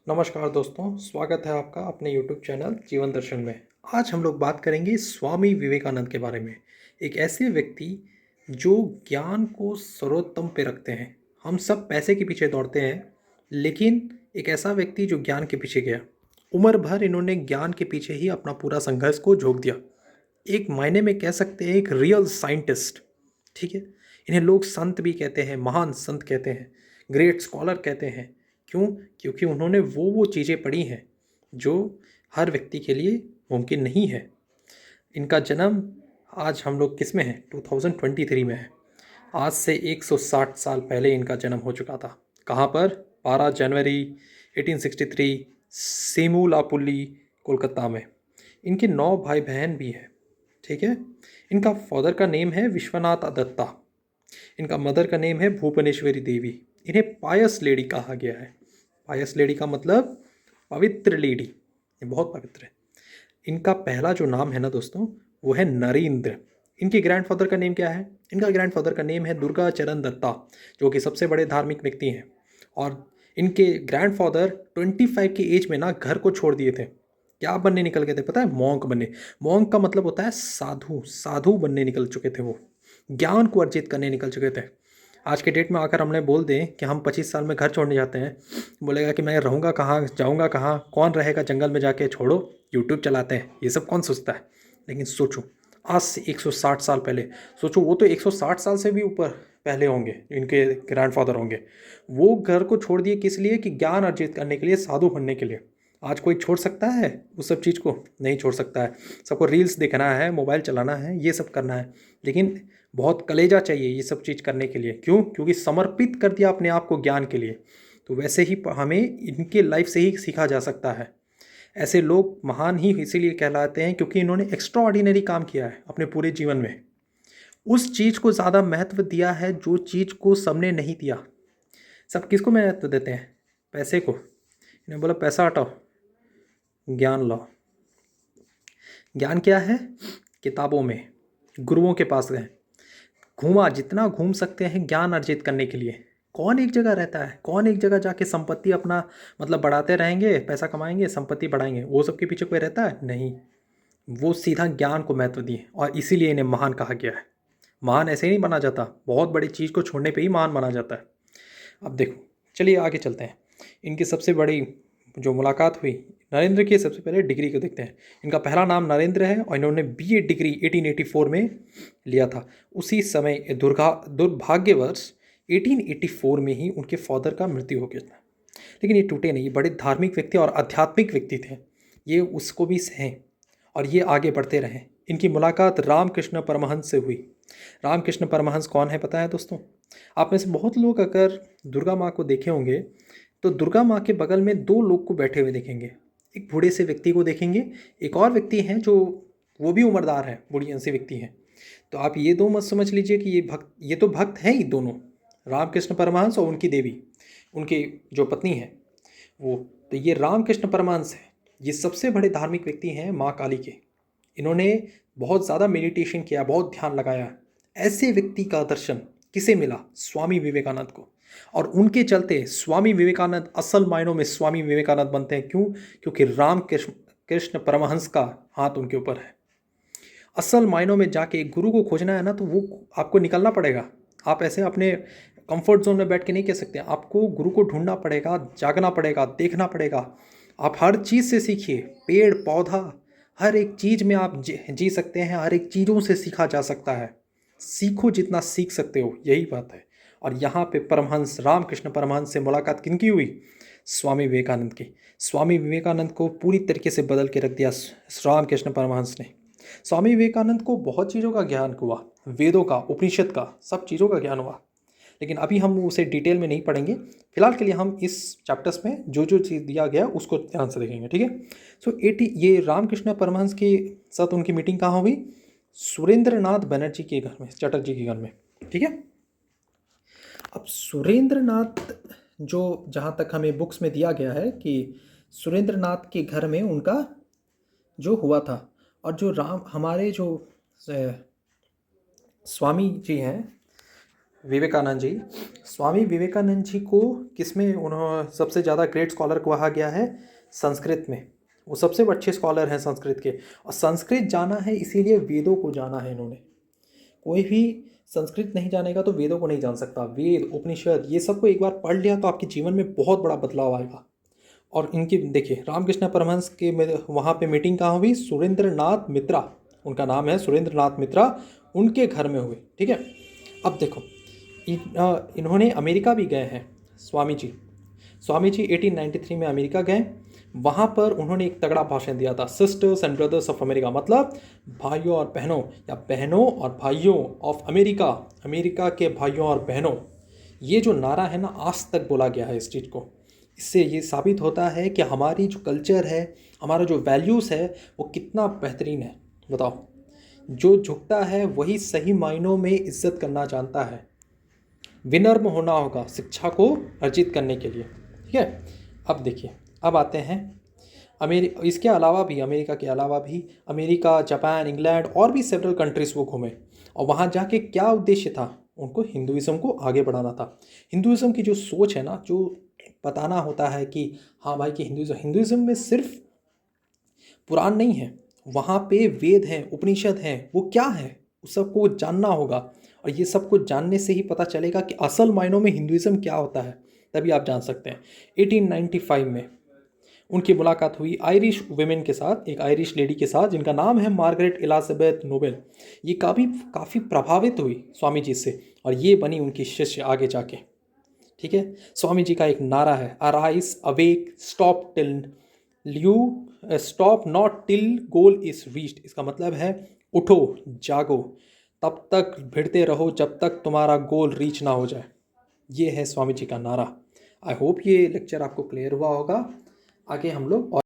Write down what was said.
नमस्कार दोस्तों, स्वागत है आपका अपने YouTube चैनल जीवन दर्शन में। आज हम लोग बात करेंगे स्वामी विवेकानंद के बारे में। एक ऐसे व्यक्ति जो ज्ञान को सर्वोत्तम पे रखते हैं। हम सब पैसे के पीछे दौड़ते हैं, लेकिन एक ऐसा व्यक्ति जो ज्ञान के पीछे गया। उम्र भर इन्होंने ज्ञान के पीछे ही अपना पूरा संघर्ष को झोंक दिया। एक मायने में कह सकते हैं एक रियल साइंटिस्ट। ठीक है, इन्हें लोग संत भी कहते हैं, महान संत कहते हैं, ग्रेट स्कॉलर कहते हैं। क्यों? क्योंकि उन्होंने वो चीज़ें पढ़ी हैं जो हर व्यक्ति के लिए मुमकिन नहीं है। इनका जन्म आज हम लोग किस में है? 2023 में है। आज से 160 साल पहले इनका जन्म हो चुका था। कहाँ पर? 12 जनवरी 1863 सेमूलापुली, कोलकाता में। इनके 9 भाई बहन भी हैं। ठीक है, इनका फादर का नेम है विश्वनाथ दत्ता। इनका मदर का नेम है भुवनेश्वरी देवी। इन्हें पायस लेडी कहा गया है। पायस लेडी का मतलब पवित्र लेडी, ये बहुत पवित्र है। इनका पहला जो नाम है ना दोस्तों, वो है नरेंद्र। इनके ग्रैंडफादर का नेम क्या है? इनका ग्रैंडफादर का नेम है दुर्गा चरण दत्ता, जो कि सबसे बड़े धार्मिक व्यक्ति हैं। और इनके ग्रैंडफादर 25 की एज में ना घर को छोड़ दिए थे। क्या बनने निकल गए थे पता है? मॉन्क बनने। मॉन्क का मतलब होता है साधु। साधु बनने निकल चुके थे वो, ज्ञान को अर्जित करने निकल चुके थे। आज के डेट में आकर हमने बोल दें कि हम 25 साल में घर छोड़ने जाते हैं, बोलेगा कि मैं रहूँगा कहाँ, जाऊँगा कहाँ, कौन रहेगा जंगल में जाके, छोड़ो यूट्यूब चलाते हैं, ये सब कौन सोचता है। लेकिन सोचो, आज से 160 साल पहले सोचो, वो तो 160 साल से भी ऊपर पहले होंगे, इनके ग्रैंडफादर होंगे। वो घर को छोड़ दिए किस लिए? कि ज्ञान अर्जित करने के लिए, साधु बनने के लिए। आज कोई छोड़ सकता है उस सब चीज़ को? नहीं छोड़ सकता है। सबको रील्स देखना है, मोबाइल चलाना है, ये सब करना है। लेकिन बहुत कलेजा चाहिए ये सब चीज़ करने के लिए। क्यों? क्योंकि समर्पित कर दिया अपने आप को ज्ञान के लिए। तो वैसे ही हमें इनके लाइफ से ही सीखा जा सकता है। ऐसे लोग महान ही इसीलिए कहलाते हैं क्योंकि इन्होंने एक्स्ट्रा ऑर्डिनरी काम किया है अपने पूरे जीवन में। उस चीज़ को ज़्यादा महत्व दिया है जो चीज़ को सबने नहीं दिया। सब किसको महत्व देते हैं? पैसे को। इन्हें बोला पैसा हटाओ, ज्ञान लाओ। ज्ञान क्या है? किताबों में, गुरुओं के पास गए, घूमा, जितना घूम सकते हैं ज्ञान अर्जित करने के लिए। कौन एक जगह रहता है? कौन एक जगह जाके संपत्ति अपना मतलब बढ़ाते रहेंगे, पैसा कमाएंगे, संपत्ति बढ़ाएंगे? वो सब के पीछे कोई रहता है? नहीं। वो सीधा ज्ञान को महत्व दिए और इसीलिए इन्हें महान कहा गया है। महान ऐसे ही नहीं बना जाता, बहुत बड़ी चीज़ को छोड़ने पे ही महान बना जाता है। अब देखो, चलिए आगे चलते हैं। इनकी सबसे बड़ी जो मुलाकात हुई, नरेंद्र की सबसे पहले डिग्री को देखते हैं। इनका पहला नाम नरेंद्र है और इन्होंने बीए डिग्री 1884 में लिया था। उसी समय दुर्भाग्यवश 1884 में ही उनके फादर का मृत्यु हो गया था। लेकिन ये टूटे नहीं, बड़े धार्मिक व्यक्ति और आध्यात्मिक व्यक्ति थे। ये उसको भी सहें और ये आगे बढ़ते रहे। इनकी मुलाकात रामकृष्ण परमहंस से हुई। रामकृष्ण परमहंस कौन है पता है दोस्तों? आप में से बहुत लोग अगर दुर्गा माँ को देखे होंगे तो दुर्गा माँ के बगल में 2 लोग को बैठे हुए देखेंगे। एक बूढ़े से व्यक्ति को देखेंगे, एक और व्यक्ति हैं जो वो भी उम्रदार है, बूढ़ी से व्यक्ति हैं। तो आप ये दो मत समझ लीजिए कि ये तो भक्त हैं ही दोनों, रामकृष्ण परमहंस और उनकी देवी, उनकी जो पत्नी है वो। तो ये रामकृष्ण परमहंस है, ये सबसे बड़े धार्मिक व्यक्ति हैं माँ काली के। इन्होंने बहुत ज़्यादा मेडिटेशन किया, बहुत ध्यान लगाया। ऐसे व्यक्ति का दर्शन किसे मिला? स्वामी विवेकानंद को। और उनके चलते स्वामी विवेकानंद असल मायनों में स्वामी विवेकानंद बनते हैं। क्यों? क्योंकि राम कृष्ण परमहंस का हाथ उनके ऊपर है। असल मायनों में जाके एक गुरु को खोजना है ना, तो वो आपको निकलना पड़ेगा। आप ऐसे अपने कंफर्ट जोन में बैठ के नहीं कह सकते। आपको गुरु को ढूंढना पड़ेगा, जागना पड़ेगा, देखना पड़ेगा। आप हर चीज़ से सीखिए, पेड़ पौधा हर एक चीज़ में आप जी सकते हैं। हर एक चीज़ों से सीखा जा सकता है। सीखो जितना सीख सकते हो, यही बात है। और यहाँ पे परमहंस रामकृष्ण परमहंस से मुलाकात किनकी हुई? स्वामी विवेकानंद की। स्वामी विवेकानंद को पूरी तरीके से बदल के रख दिया रामकृष्ण परमहंस ने। स्वामी विवेकानंद को बहुत चीज़ों का ज्ञान हुआ, वेदों का, उपनिषद का, सब चीज़ों का ज्ञान हुआ। लेकिन अभी हम उसे डिटेल में नहीं पढ़ेंगे। फिलहाल के लिए हम इस चैप्टर्स में जो जो चीज़ दिया गया उसको ध्यान से देखेंगे, ठीक है। सो ये रामकृष्ण परमहंस के साथ उनकी मीटिंग कहाँ हुई? सुरेंद्रनाथ बनर्जी के घर में, चटर्जी के घर में, ठीक है। अब सुरेंद्रनाथ, जो जहाँ तक हमें बुक्स में दिया गया है कि सुरेंद्रनाथ के घर में उनका जो हुआ था, और जो हमारे जो स्वामी जी हैं विवेकानंद जी, स्वामी विवेकानंद जी को किसमें उन्होंने सबसे ज़्यादा ग्रेट स्कॉलर कहा गया है? संस्कृत में। वो सबसे अच्छे स्कॉलर हैं संस्कृत के, और संस्कृत जाना है इसीलिए वेदों को जाना है इन्होंने। कोई भी संस्कृत नहीं जानेगा तो वेदों को नहीं जान सकता। वेद, उपनिषद, ये सबको एक बार पढ़ लिया तो आपके जीवन में बहुत बड़ा बदलाव आएगा। और इनकी देखिए, रामकृष्ण परमहंस के वहाँ पे मीटिंग कहाँ हुई? सुरेंद्र नाथ मित्रा, उनका नाम है सुरेंद्र नाथ मित्रा, उनके घर में हुई। ठीक है, अब देखो इन्होंने अमेरिका भी गए हैं स्वामी जी। स्वामी जी 1893 में अमेरिका गए। वहाँ पर उन्होंने एक तगड़ा भाषण दिया था, sisters and brothers of America, मतलब भाइयों और बहनों, या बहनों और भाइयों ऑफ अमेरिका, अमेरिका के भाइयों और बहनों। ये जो नारा है ना, आज तक बोला गया है इस चीज़ को। इससे ये साबित होता है कि हमारी जो कल्चर है, हमारा जो वैल्यूज़ है, वो कितना बेहतरीन है। बताओ, जो झुकता है वही सही मायनों में इज्जत करना जानता है। विनम्र होना होगा शिक्षा को अर्जित करने के लिए। ठीक है, अब देखिए, अब आते हैं इसके अलावा भी, अमेरिका के अलावा भी, अमेरिका, जापान, इंग्लैंड और भी सेवरल कंट्रीज़ वो घूमे। और वहाँ जाके क्या उद्देश्य था? उनको हिंदुइज़्म को आगे बढ़ाना था। हिंदुइज़्म की जो सोच है ना, जो बताना होता है कि हाँ भाई, कि हिंदुइज़्म में सिर्फ पुराण नहीं है, वहाँ पे वेद हैं, उपनिषद हैं। वो क्या है, उस सबको जानना होगा। और ये सब कुछ जानने से ही पता चलेगा कि असल मायनों में हिंदुइज़्म क्या होता है, तभी आप जान सकते हैं। 1895 में उनकी मुलाकात हुई आयरिश वुमेन के साथ, एक आयरिश लेडी के साथ जिनका नाम है मार्गरेट एलिजाबेथ नोबेल। ये काफ़ी प्रभावित हुई स्वामी जी से, और ये बनी उनकी शिष्य आगे जाके। ठीक है, स्वामी जी का एक नारा है, arise awake stop not till goal is reached. इसका मतलब है उठो, जागो, तब तक भिड़ते रहो जब तक तुम्हारा गोल रीच ना हो जाए। ये है स्वामी जी का नारा। आई होप ये लेक्चर आपको क्लियर हुआ होगा। आगे हम लोग और